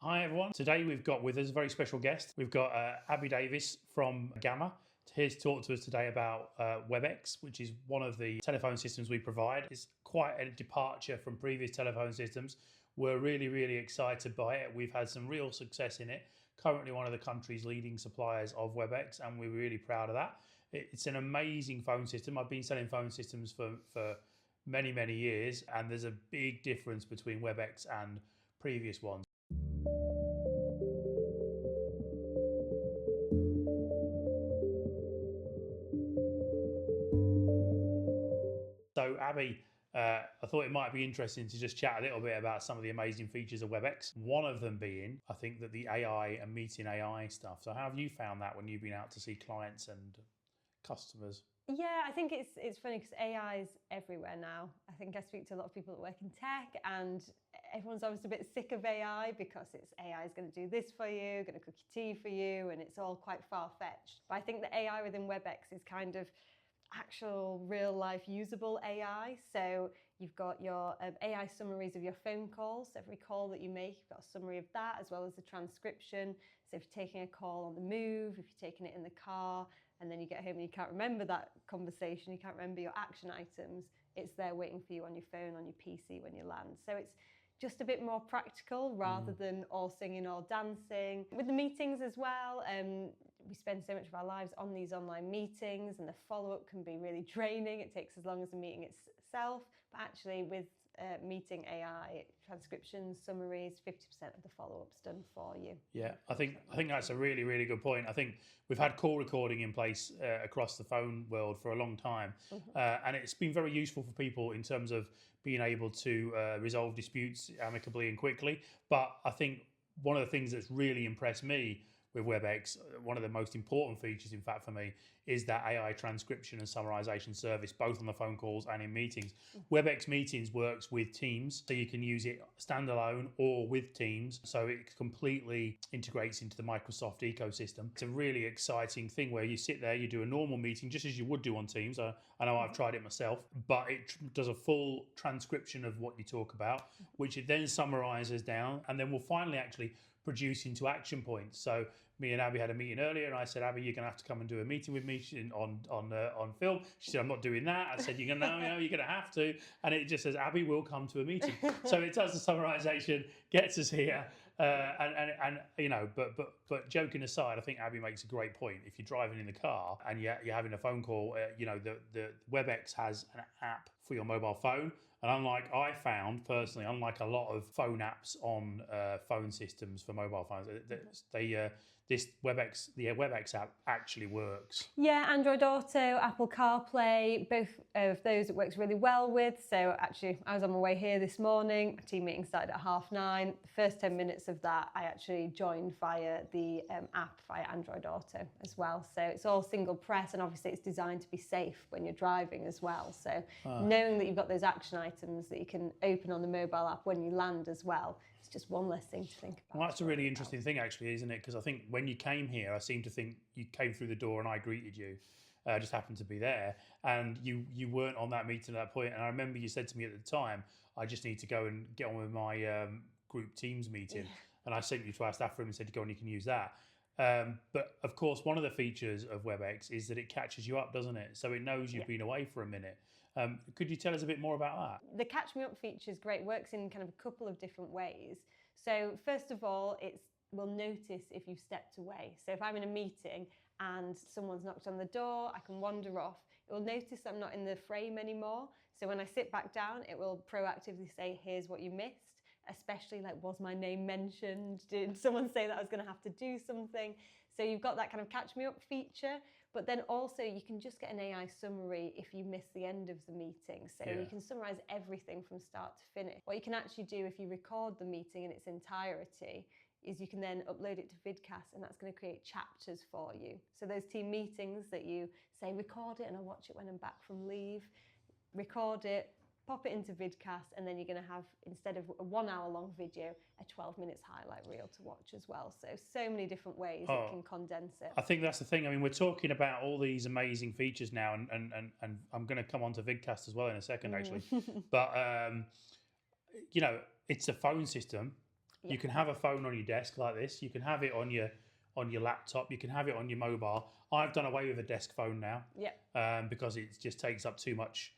Hi everyone. Today we've got with us a very special guest. We've got Abbey Davis from Gamma here to talk to us today about Webex, which is one of the telephone systems we provide. It's quite a departure from previous telephone systems. We're really excited by it. We've had some real success in it. Currently one of the country's leading suppliers of Webex, and we're really proud of that. It's an amazing phone system. I've been selling phone systems for many years, and there's a big difference between Webex and previous ones. So Abbey, I thought it might be interesting to just chat a little bit about some of the amazing features of Webex. One of them being, I think, that the AI and meeting AI stuff. So how have you found that when you've been out to see clients and customers? Yeah, I think it's funny because AI is everywhere now. I think I speak to a lot of people that work in tech, and everyone's always a bit sick of AI because it's AI is going to do this for you, going to cook your tea for you, and it's all quite far-fetched. But I think the AI within Webex is kind of actual real-life usable AI. So you've got your AI summaries of your phone calls. Every call that you make, you've got a summary of that, as well as the transcription. So if you're taking a call on the move, if you're taking it in the car, and then you get home and you can't remember that conversation, you can't remember your action items, it's there waiting for you on your phone, on your PC when you land. So it's just a bit more practical rather than all singing or dancing. With the meetings as well, we spend so much of our lives on these online meetings, and the follow-up can be really draining. It takes as long as the meeting itself, but actually with meeting AI, transcriptions, summaries, 50% of the follow-up's done for you. Yeah, I think that's a really good point. I think we've had call recording in place across the phone world for a long time, and it's been very useful for people in terms of being able to resolve disputes amicably and quickly. But I think one of the things that's really impressed me with Webex, one of the most important features, in fact, for me, is that AI transcription and summarization service, both on the phone calls and in meetings. Webex Meetings works with Teams, so you can use it standalone or with Teams, so it completely integrates into the Microsoft ecosystem. It's a really exciting thing where you sit there, you do a normal meeting, just as you would do on Teams. I know I've tried it myself, but it does a full transcription of what you talk about, which it then summarizes down, and then will finally actually produce into action points. So me and Abby had a meeting earlier, and I said, Abby, you're going to have to come and do a meeting with me on film. She said, I'm not doing that. I said, you're going to have to. And it just says, Abby will come to a meeting. So it does the summarization, gets us here. But joking aside, I think Abby makes a great point. If you're driving in the car and you're having a phone call, the WebEx has an app for your mobile phone. And unlike a lot of phone apps on phone systems for mobile phones, the WebEx app actually works. Yeah, Android Auto, Apple CarPlay, both of those it works really well with. So actually, I was on my way here this morning. My team meeting started at 9:30. The first 10 minutes of that, I actually joined via the app, via Android Auto as well. So it's all single press, and obviously it's designed to be safe when you're driving as well. So knowing that you've got those action items that you can open on the mobile app when you land as well, it's just one less thing to think about. Well, that's a really interesting thing, actually, isn't it? Because I think when you came here, I seem to think you came through the door and I greeted you. I just happened to be there, and you weren't on that meeting at that point. And I remember you said to me at the time, I just need to go and get on with my group Teams meeting. Yeah. And I sent you to our staff room and said, go on, you can use that. But of course, one of the features of WebEx is that it catches you up, doesn't it? So it knows you've been away for a minute. Could you tell us a bit more about that? The Catch Me Up feature is great. It works in kind of a couple of different ways. So first of all, it will notice if you've stepped away. So if I'm in a meeting and someone's knocked on the door, I can wander off. It will notice I'm not in the frame anymore. So when I sit back down, it will proactively say, here's what you missed. Especially like, was my name mentioned? Did someone say that I was going to have to do something? So you've got that kind of catch me up feature, but then also you can just get an AI summary if you miss the end of the meeting. So you can summarize everything from start to finish. What you can actually do if you record the meeting in its entirety is you can then upload it to Vidcast, and that's going to create chapters for you. So those team meetings that you say, record it and I'll watch it when I'm back from leave, record it, pop it into Vidcast, and then you're going to have, instead of a 1 hour long video, a 12 minutes highlight reel to watch as well. So many different ways it can condense it. I think that's the thing. I mean, we're talking about all these amazing features now, and I'm going to come on to Vidcast as well in a second, actually. But, it's a phone system. Yeah. You can have a phone on your desk like this. You can have it on your laptop. You can have it on your mobile. I've done away with a desk phone now. Yeah. Because it just takes up too much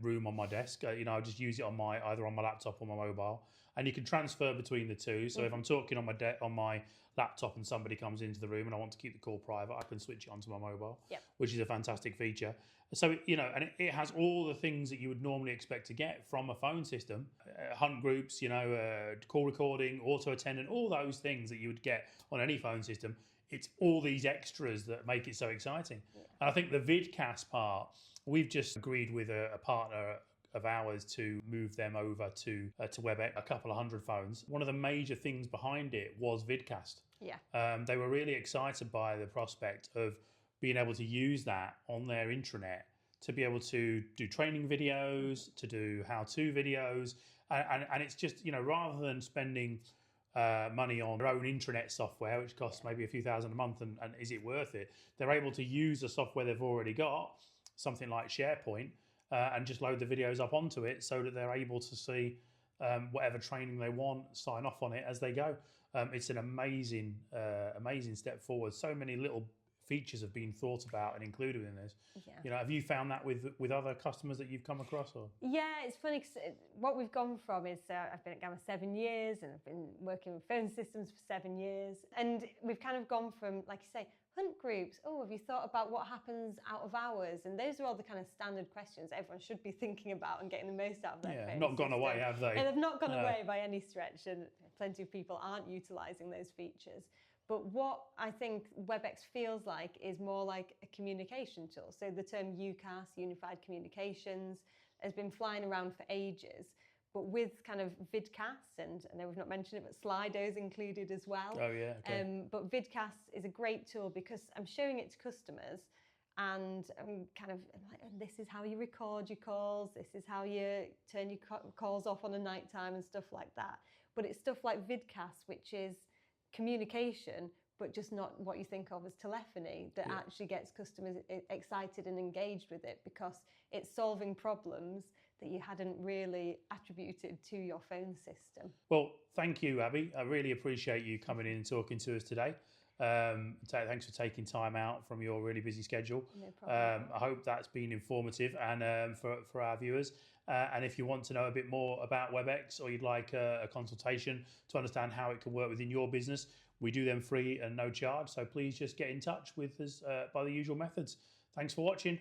room on my desk. I just use it on either on my laptop or my mobile, and you can transfer between the two. So if I'm talking on my laptop and somebody comes into the room and I want to keep the call private, I can switch it onto my mobile, Yep. which is a fantastic feature. So and it has all the things that you would normally expect to get from a phone system: hunt groups, call recording, auto attendant, all those things that you would get on any phone system. It's all these extras that make it so exciting. Yeah. And I think the Vidcast part, we've just agreed with a partner of ours to move them over to Webex, a couple of hundred phones. One of the major things behind it was Vidcast. Yeah. They were really excited by the prospect of being able to use that on their intranet to be able to do training videos, to do how-to videos. And it's just, rather than spending money on their own intranet software, which costs maybe a few thousand a month, and is it worth it? They're able to use the software they've already got, something like SharePoint, and just load the videos up onto it so that they're able to see whatever training they want, sign off on it as they go. It's an amazing step forward. So many little features have been thought about and included in this. Yeah. Have you found that with other customers that you've come across? Or? Yeah, it's funny because what we've gone from is I've been at Gamma 7 years and I've been working with phone systems for 7 years. And we've kind of gone from, like you say, hunt groups. Oh, have you thought about what happens out of hours? And those are all the kind of standard questions everyone should be thinking about and getting the most out of their phone not gone system. away, have they? And they've not gone away by any stretch. And plenty of people aren't utilising those features. But what I think Webex feels like is more like a communication tool. So the term UCAS, Unified Communications, has been flying around for ages. But with kind of Vidcast, and I know we've not mentioned it, but Slido's included as well. Oh, yeah. Okay. But Vidcast is a great tool because I'm showing it to customers and I'm kind of like, this is how you record your calls, this is how you turn your calls off on a night time and stuff like that. But it's stuff like Vidcast, which is communication, but just not what you think of as telephony, that actually gets customers excited and engaged with it because it's solving problems that you hadn't really attributed to your phone system. Well, thank you, Abby. I really appreciate you coming in and talking to us today. Thanks for taking time out from your really busy schedule. No problem. I hope that's been informative and for our viewers. And if you want to know a bit more about Webex or you'd like a consultation to understand how it can work within your business, we do them free and no charge. So please just get in touch with us by the usual methods. Thanks for watching.